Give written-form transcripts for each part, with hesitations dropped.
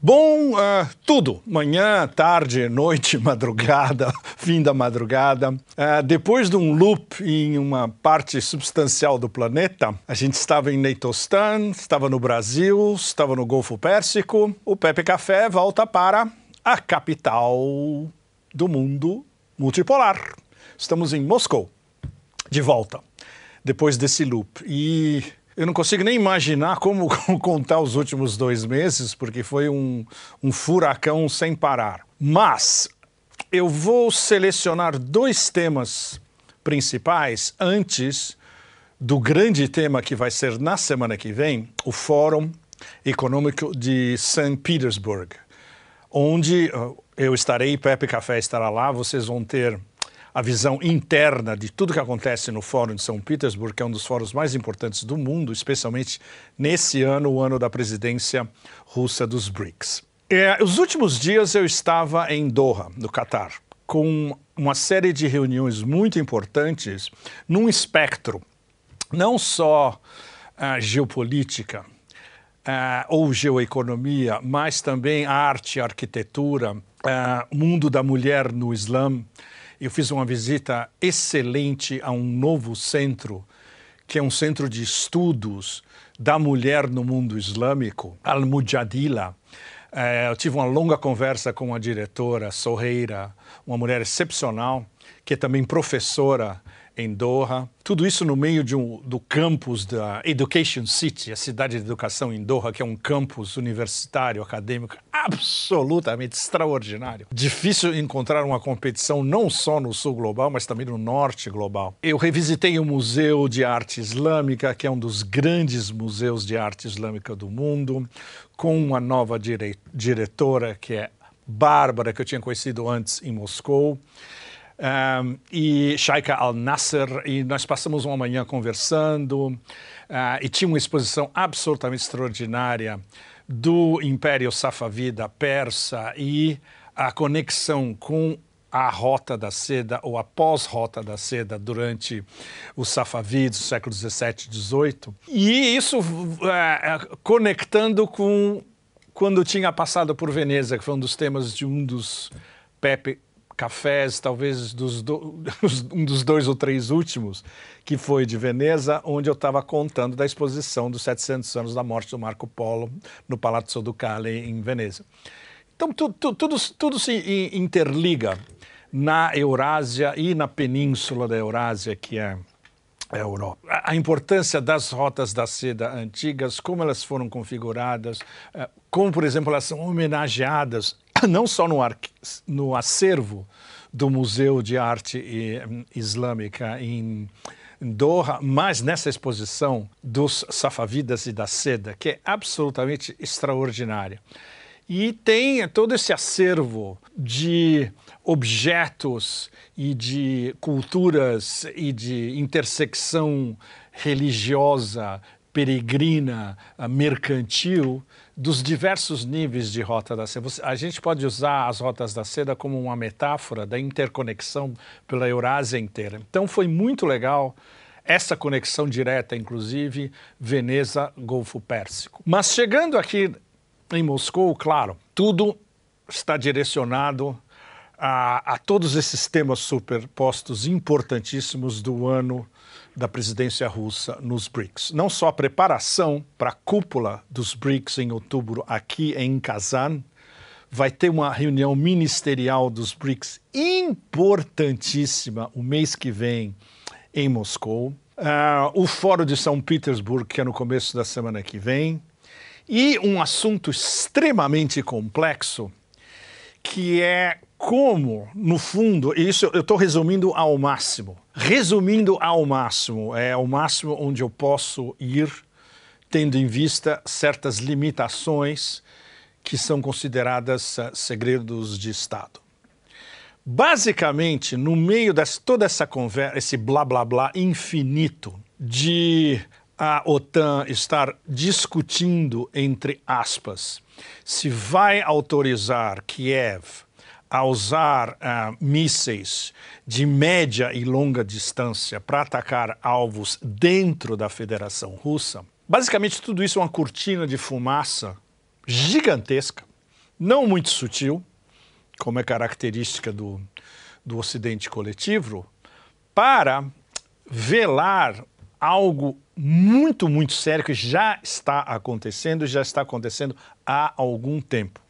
Bom, tudo. Manhã, tarde, noite, madrugada, fim da madrugada. Depois de um loop em uma parte substancial do planeta, a gente estava em Neitostan, estava no Brasil, estava no Golfo Pérsico. O Pepe Café volta para a capital do mundo multipolar. Estamos em Moscou, de volta, depois desse loop. E eu não consigo nem imaginar como contar os últimos 2 meses, porque foi um furacão sem parar. Mas eu vou selecionar 2 temas principais antes do grande tema que vai ser na semana que vem, o Fórum Econômico de St. Petersburg, onde eu estarei, Pepe Café estará lá, vocês vão ter a visão interna de tudo que acontece no Fórum de São Petersburgo, que é um dos fóruns mais importantes do mundo, especialmente nesse ano, o ano da presidência russa dos BRICS. Os últimos dias eu estava em Doha, no Catar, com uma série de reuniões muito importantes num espectro, não só geopolítica ou geoeconomia, mas também arte, arquitetura, mundo da mulher no Islã. Eu fiz uma visita excelente a um novo centro, que é um centro de estudos da mulher no mundo islâmico, Al-Mujadila. Eu tive uma longa conversa com a diretora, Soheira, uma mulher excepcional, que é também professora em Doha. Tudo isso no meio do campus da Education City, a cidade de educação em Doha, que é um campus universitário, acadêmico, absolutamente extraordinário. Difícil encontrar uma competição não só no sul global, mas também no norte global. Eu revisitei o Museu de Arte Islâmica, que é um dos grandes museus de arte islâmica do mundo, com uma nova diretora, que é Bárbara, que eu tinha conhecido antes em Moscou. E Sheikha Al-Nasser, e nós passamos uma manhã conversando, e tinha uma exposição absolutamente extraordinária do Império Safávida persa e a conexão com a Rota da Seda, ou a pós-Rota da Seda, durante os Safavidas, séculos 17 e 18. E isso conectando com quando tinha passado por Veneza, que foi um dos temas de um dos Pepe Cafés, talvez um dos 2 ou 3 últimos, que foi de Veneza, onde eu estava contando da exposição dos 700 anos da morte do Marco Polo no Palazzo Ducale, em Veneza. Então, tudo se interliga na Eurásia e na península da Eurásia, que é a Europa. A importância das rotas da seda antigas, como elas foram configuradas, como, por exemplo, elas são homenageadas não só no acervo do Museu de Arte Islâmica em Doha, mas nessa exposição dos Safavidas e da seda, que é absolutamente extraordinária. E tem todo esse acervo de objetos e de culturas e de intersecção religiosa, peregrina, mercantil, dos diversos níveis de Rota da Seda. A gente pode usar as Rotas da Seda como uma metáfora da interconexão pela Eurásia inteira. Então foi muito legal essa conexão direta, inclusive, Veneza-Golfo Pérsico. Mas chegando aqui em Moscou, claro, tudo está direcionado a todos esses temas superpostos importantíssimos do ano da presidência russa nos BRICS. Não só a preparação para a cúpula dos BRICS em outubro aqui em Kazan, vai ter uma reunião ministerial dos BRICS importantíssima o mês que vem em Moscou, o Fórum de São Petersburgo, que é no começo da semana que vem, e um assunto extremamente complexo, que é como, no fundo, isso eu estou resumindo ao máximo. Resumindo ao máximo, é o máximo onde eu posso ir, tendo em vista certas limitações que são consideradas segredos de Estado. Basicamente, no meio de toda essa conversa, esse blá blá blá infinito de a OTAN estar discutindo, entre aspas, se vai autorizar Kiev a usar mísseis de média e longa distância para atacar alvos dentro da Federação Russa, basicamente tudo isso é uma cortina de fumaça gigantesca não muito sutil, como é característica do Ocidente coletivo, para velar algo muito, muito sério que já está acontecendo há algum tempo.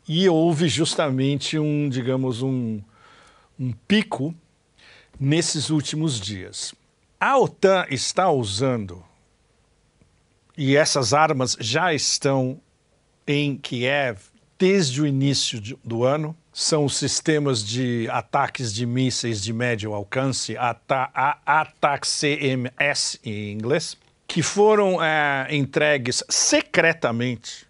E houve justamente digamos, um pico nesses últimos dias. A OTAN está usando, e essas armas já estão em Kiev desde o início do ano, são os sistemas de ataques de mísseis de médio alcance, ATACMS em inglês, que foram entregues secretamente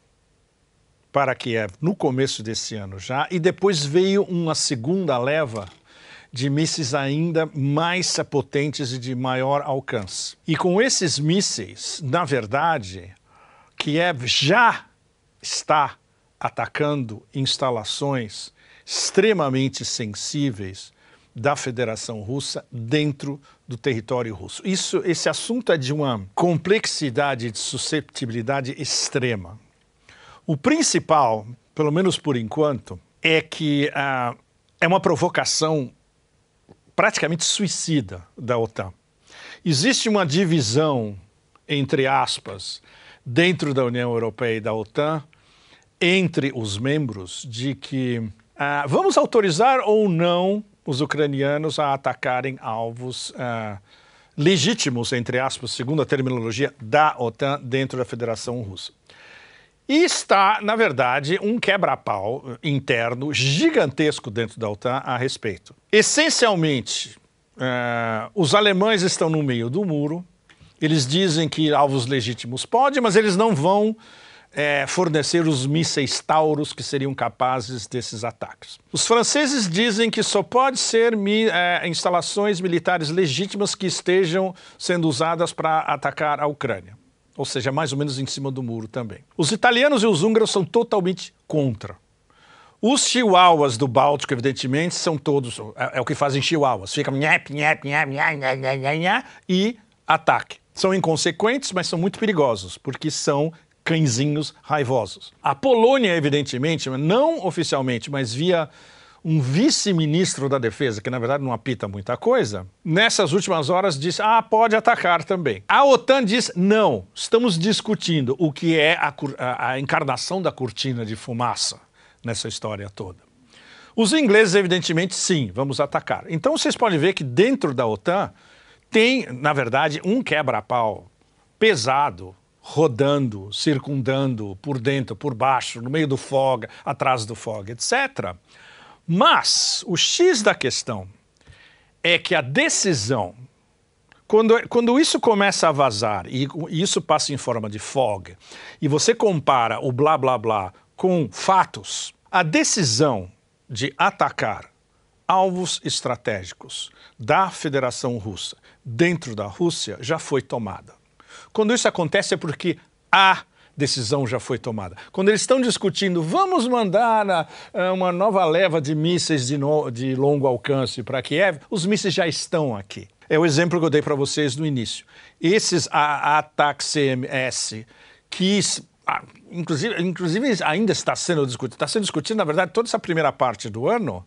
para Kiev no começo desse ano já, e depois veio uma segunda leva de mísseis ainda mais potentes e de maior alcance. E com esses mísseis, na verdade, Kiev já está atacando instalações extremamente sensíveis da Federação Russa dentro do território russo. Esse assunto é de uma complexidade e de susceptibilidade extrema. O principal, pelo menos por enquanto, é que é uma provocação praticamente suicida da OTAN. Existe uma divisão, entre aspas, dentro da União Europeia e da OTAN, entre os membros, de que vamos autorizar ou não os ucranianos a atacarem alvos legítimos, entre aspas, segundo a terminologia da OTAN, dentro da Federação Russa. E está, na verdade, um quebra-pau interno gigantesco dentro da OTAN a respeito. Essencialmente, os alemães estão no meio do muro, eles dizem que alvos legítimos podem, mas eles não vão fornecer os mísseis Taurus que seriam capazes desses ataques. Os franceses dizem que só pode ser instalações militares legítimas que estejam sendo usadas para atacar a Ucrânia. Ou seja, mais ou menos em cima do muro também. Os italianos e os húngaros são totalmente contra. Os chihuahuas do Báltico, evidentemente, são todos... É o que fazem chihuahuas. Ficam e ataque. São inconsequentes, mas são muito perigosos, porque são cãezinhos raivosos. A Polônia, evidentemente, não oficialmente, mas via um vice-ministro da Defesa, que na verdade não apita muita coisa, nessas últimas horas disse, pode atacar também. A OTAN diz, não, estamos discutindo o que é a encarnação da cortina de fumaça nessa história toda. Os ingleses, evidentemente, sim, vamos atacar. Então vocês podem ver que dentro da OTAN tem, na verdade, um quebra-pau pesado, rodando, circundando, por dentro, por baixo, no meio do fog, atrás do fog, etc., mas o X da questão é que a decisão, quando isso começa a vazar e isso passa em forma de fog, e você compara o blá blá blá com fatos, a decisão de atacar alvos estratégicos da Federação Russa dentro da Rússia já foi tomada. Quando isso acontece é porque a decisão já foi tomada. Quando eles estão discutindo, vamos mandar uma nova leva de mísseis de longo alcance para Kiev, os mísseis já estão aqui. É o exemplo que eu dei para vocês no início. Esses ATACMS, que inclusive ainda está sendo discutido, na verdade, toda essa primeira parte do ano.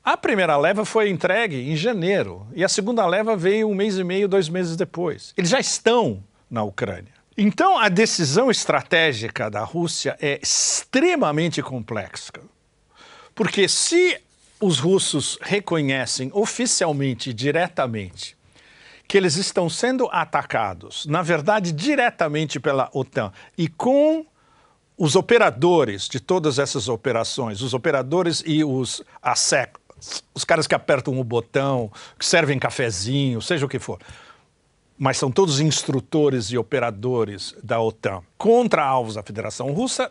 A primeira leva foi entregue em janeiro e a segunda leva veio 1 mês e meio, 2 meses depois. Eles já estão na Ucrânia. Então, a decisão estratégica da Rússia é extremamente complexa. Porque se os russos reconhecem oficialmente e diretamente que eles estão sendo atacados, na verdade, diretamente pela OTAN e com os operadores de todas essas operações, os operadores e os caras que apertam o botão, que servem cafezinho, seja o que for, mas são todos instrutores e operadores da OTAN contra alvos da Federação Russa,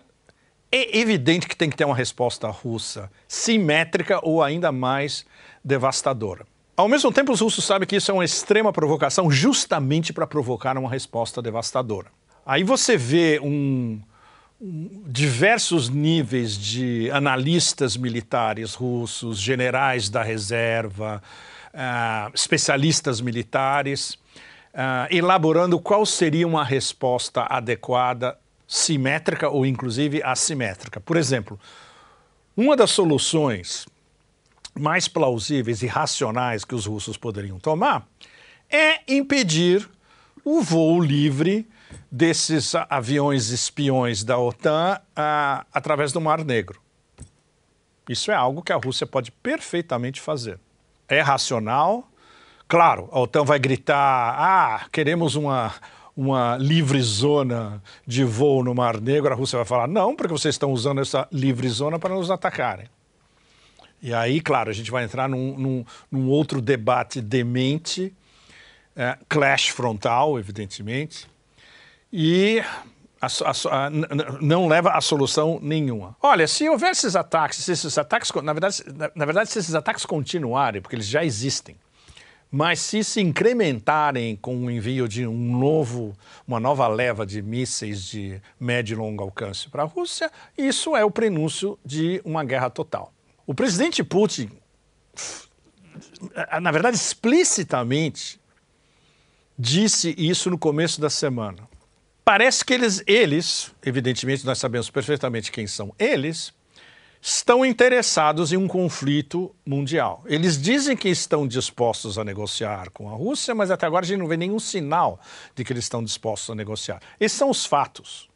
é evidente que tem que ter uma resposta russa simétrica ou ainda mais devastadora. Ao mesmo tempo, os russos sabem que isso é uma extrema provocação justamente para provocar uma resposta devastadora. Aí você vê diversos níveis de analistas militares russos, generais da reserva, especialistas militares, elaborando qual seria uma resposta adequada simétrica ou inclusive assimétrica. Por exemplo, uma das soluções mais plausíveis e racionais que os russos poderiam tomar é impedir o voo livre desses aviões espiões da OTAN através do Mar Negro. Isso é algo que a Rússia pode perfeitamente fazer. É racional. Claro, a OTAN vai gritar, queremos uma livre zona de voo no Mar Negro. A Rússia vai falar, não, porque vocês estão usando essa livre zona para nos atacarem. E aí, claro, a gente vai entrar num outro debate demente, clash frontal, evidentemente, e não leva a solução nenhuma. Olha, se houver esses ataques, na verdade, se esses ataques continuarem, porque eles já existem, mas se incrementarem com o envio de uma nova leva de mísseis de médio e longo alcance para a Rússia, isso é o prenúncio de uma guerra total. O presidente Putin, na verdade, explicitamente disse isso no começo da semana. Parece que eles, evidentemente nós sabemos perfeitamente quem são eles, estão interessados em um conflito mundial. Eles dizem que estão dispostos a negociar com a Rússia, mas até agora a gente não vê nenhum sinal de que eles estão dispostos a negociar. Esses são os fatos.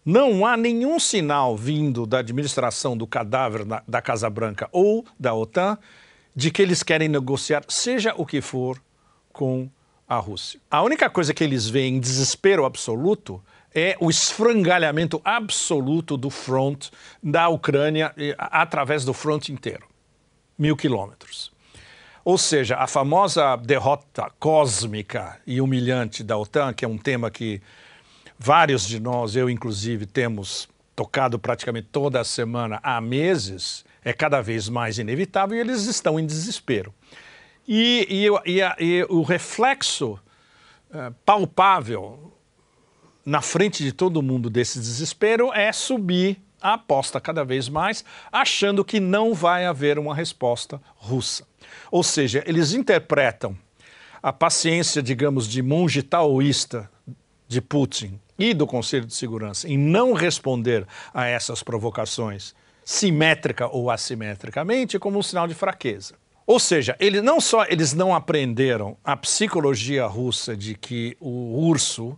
Não há nenhum sinal vindo da administração do cadáver da Casa Branca ou da OTAN de que eles querem negociar, seja o que for, com a Rússia. A única coisa que eles veem em desespero absoluto é o esfrangalhamento absoluto do front da Ucrânia através do front inteiro. 1000 quilômetros. Ou seja, a famosa derrota cósmica e humilhante da OTAN, que é um tema que vários de nós, eu inclusive, temos tocado praticamente toda a semana há meses, é cada vez mais inevitável e eles estão em desespero. E o reflexo palpável na frente de todo mundo desse desespero é subir a aposta cada vez mais, achando que não vai haver uma resposta russa. Ou seja, eles interpretam a paciência, digamos, de monge taoísta de Putin e do Conselho de Segurança em não responder a essas provocações simétrica ou assimetricamente como um sinal de fraqueza. Ou seja, eles não aprenderam a psicologia russa de que o urso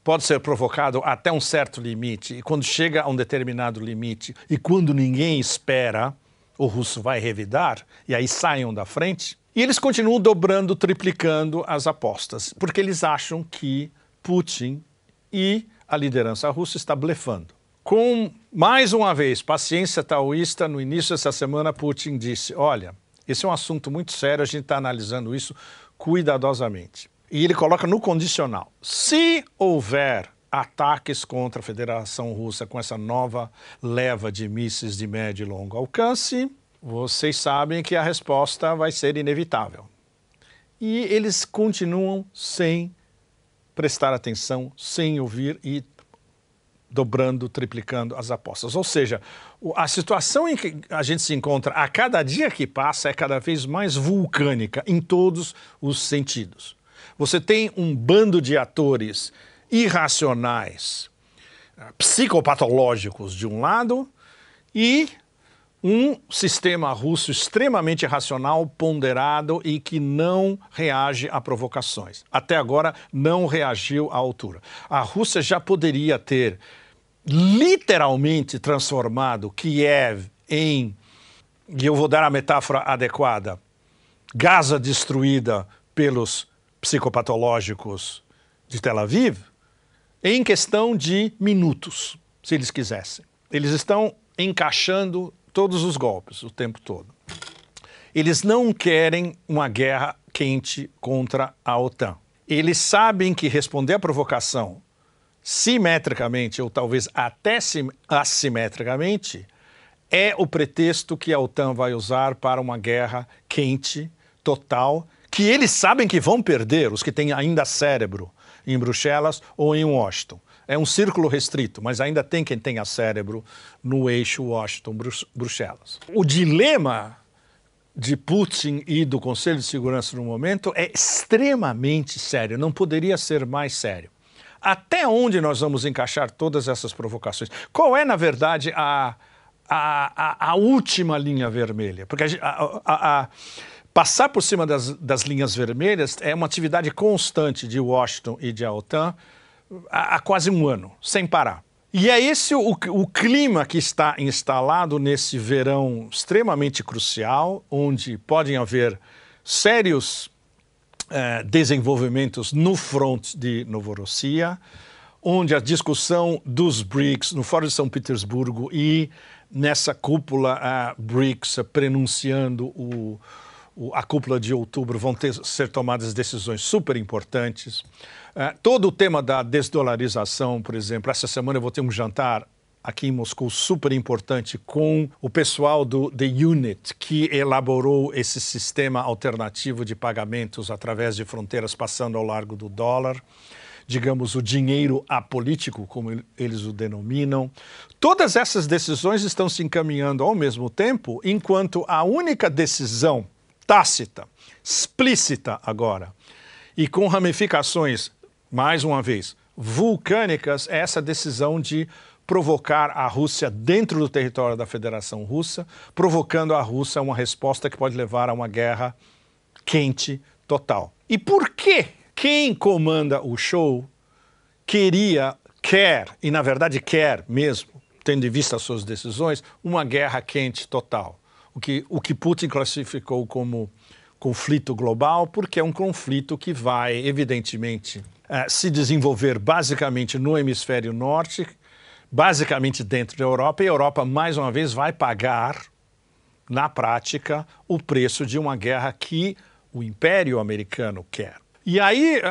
pode ser provocado até um certo limite e quando chega a um determinado limite e quando ninguém espera, o russo vai revidar e aí saiam da frente. E eles continuam dobrando, triplicando as apostas, porque eles acham que Putin e a liderança russa está blefando. Com, mais uma vez, paciência taoísta, no início dessa semana, Putin disse, olha, esse é um assunto muito sério, a gente está analisando isso cuidadosamente. E ele coloca no condicional, se houver ataques contra a Federação Russa com essa nova leva de mísseis de médio e longo alcance, vocês sabem que a resposta vai ser inevitável. E eles continuam sem prestar atenção, sem ouvir e dobrando, triplicando as apostas. Ou seja, a situação em que a gente se encontra a cada dia que passa é cada vez mais vulcânica em todos os sentidos. Você tem um bando de atores irracionais, psicopatológicos de um lado e um sistema russo extremamente racional, ponderado e que não reage a provocações. Até agora não reagiu à altura. A Rússia já poderia ter literalmente transformado Kiev em, e eu vou dar a metáfora adequada, Gaza destruída pelos psicopatológicos de Tel Aviv, em questão de minutos, se eles quisessem. Eles estão encaixando todos os golpes o tempo todo. Eles não querem uma guerra quente contra a OTAN. Eles sabem que responder à provocação simetricamente ou talvez até assimetricamente é o pretexto que a OTAN vai usar para uma guerra quente, total, que eles sabem que vão perder, os que têm ainda cérebro em Bruxelas ou em Washington. É um círculo restrito, mas ainda tem quem tenha cérebro no eixo Washington-Bruxelas. O dilema de Putin e do Conselho de Segurança no momento é extremamente sério, não poderia ser mais sério. Até onde nós vamos encaixar todas essas provocações? Qual é, na verdade, a última linha vermelha? Porque passar por cima das linhas vermelhas é uma atividade constante de Washington e de OTAN há quase um ano, sem parar. E é esse o clima que está instalado nesse verão extremamente crucial, onde podem haver sérios desenvolvimentos no front de Novorossiya, onde a discussão dos BRICS no Fórum de São Petersburgo e nessa cúpula BRICS prenunciando a cúpula de outubro vão ser tomadas decisões super importantes. Todo o tema da desdolarização, por exemplo, essa semana eu vou ter um jantar aqui em Moscou super importante com o pessoal do The Unit, que elaborou esse sistema alternativo de pagamentos através de fronteiras passando ao largo do dólar, digamos, o dinheiro apolítico, como eles o denominam. Todas essas decisões estão se encaminhando ao mesmo tempo, enquanto a única decisão tácita, explícita agora, e com ramificações, mais uma vez, vulcânicas, é essa decisão de provocar a Rússia dentro do território da Federação Russa, provocando a Rússia a uma resposta que pode levar a uma guerra quente total. E por quê? Quem comanda o show quer, e na verdade quer mesmo, tendo em vista as suas decisões, uma guerra quente total. O que Putin classificou como conflito global, porque é um conflito que vai, evidentemente, se desenvolver basicamente no hemisfério norte, basicamente dentro da Europa, e a Europa, mais uma vez, vai pagar, na prática, o preço de uma guerra que o Império Americano quer. E aí,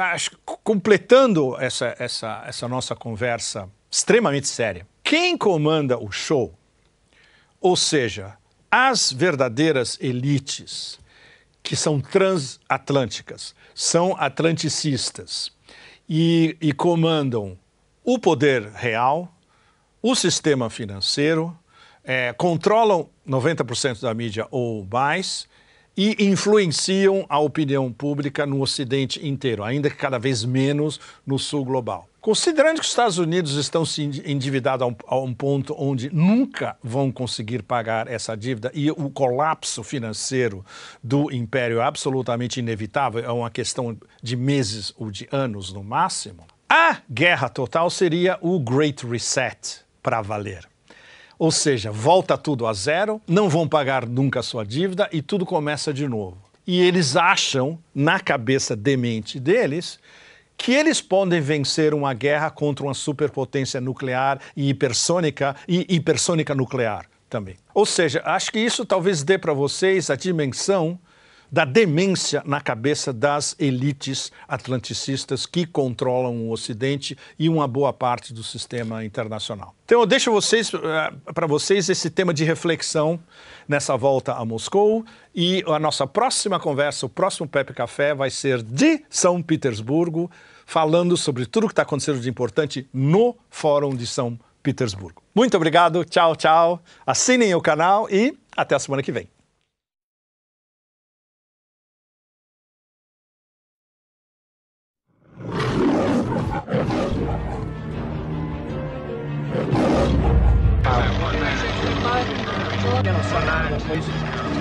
completando essa nossa conversa extremamente séria, quem comanda o show, ou seja, as verdadeiras elites que são transatlânticas, são atlanticistas e comandam o poder real, o sistema financeiro, controlam 90% da mídia ou mais e influenciam a opinião pública no Ocidente inteiro, ainda que cada vez menos no Sul global. Considerando que os Estados Unidos estão se endividando a um ponto onde nunca vão conseguir pagar essa dívida e o colapso financeiro do império é absolutamente inevitável, é uma questão de meses ou de anos no máximo, a guerra total seria o Great Reset para valer. Ou seja, volta tudo a zero, não vão pagar nunca a sua dívida e tudo começa de novo. E eles acham, na cabeça demente deles, que eles podem vencer uma guerra contra uma superpotência nuclear e hipersônica nuclear também. Ou seja, acho que isso talvez dê para vocês a dimensão da demência na cabeça das elites atlanticistas que controlam o Ocidente e uma boa parte do sistema internacional. Então eu deixo para vocês esse tema de reflexão nessa volta a Moscou, e a nossa próxima conversa, o próximo Pepe Café vai ser de São Petersburgo, falando sobre tudo o que está acontecendo de importante no Fórum de São Petersburgo. Muito obrigado, tchau, tchau. Assinem o canal e até a semana que vem.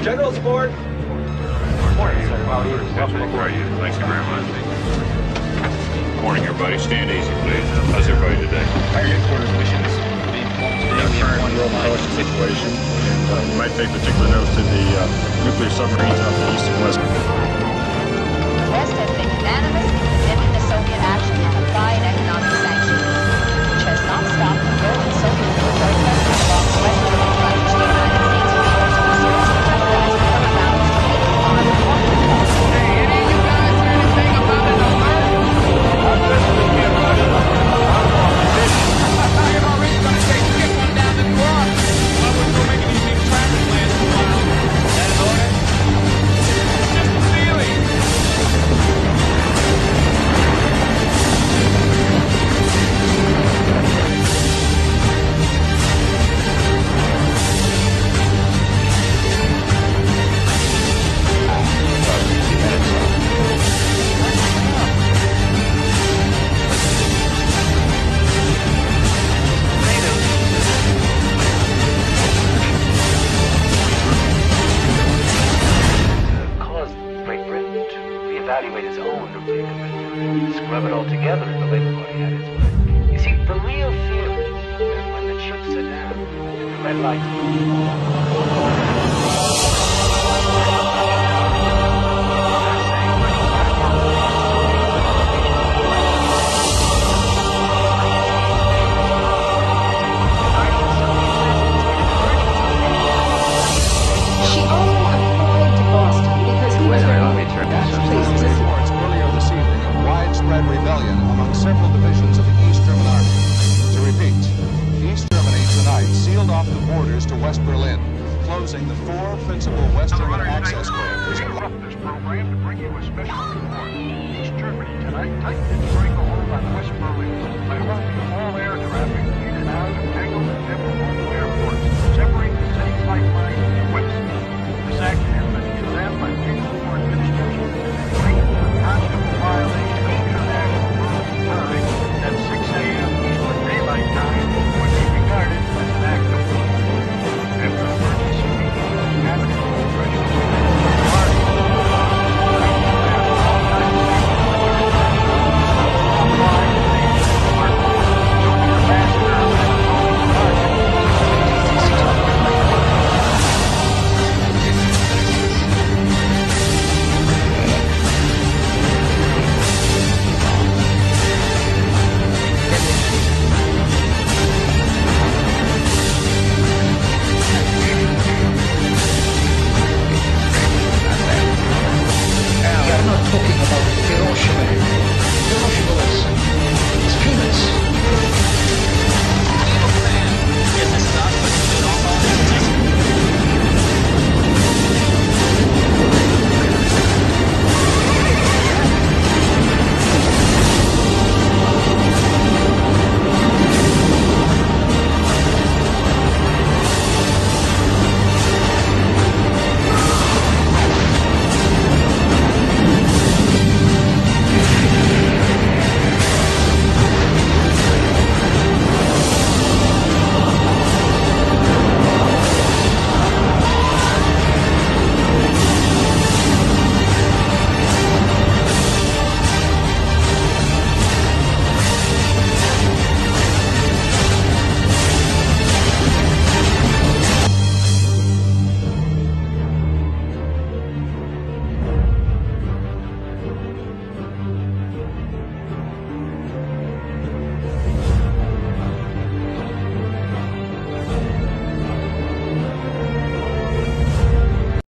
General's aboard. Morning, sir. Thank you very much. Morning, everybody. Stand easy, please. How's everybody today? Our headquarters wishes to be informed today of the current world policy situation, and we might take particular note to the nuclear submarines off the east and west. The West has been unanimous in condemning the Soviet action and applying economic sanctions, which has not stopped the growth of Soviet military presence along the western frontier of the United States and forces to seriously jeopardize the current balance of making armed warfare. Hey, any of you guys heard anything about an alert? IMR's gonna say skip on down the bar. I wouldn't go making these big traffic plans for a while. That an order? Just a feeling. Red light. She only applied to Boston because he was Wait, her let me turn this up. Please, listen. Reports earlier this evening of widespread rebellion among several divisions of the East German Army. To repeat, East Germany tonight sealed off the borders to West Berlin, closing the 4 principal West German access corridors. This program to bring you a special report. East Germany tonight tightened its stranglehold on West Berlin by halting all air traffic in and out of Tangled and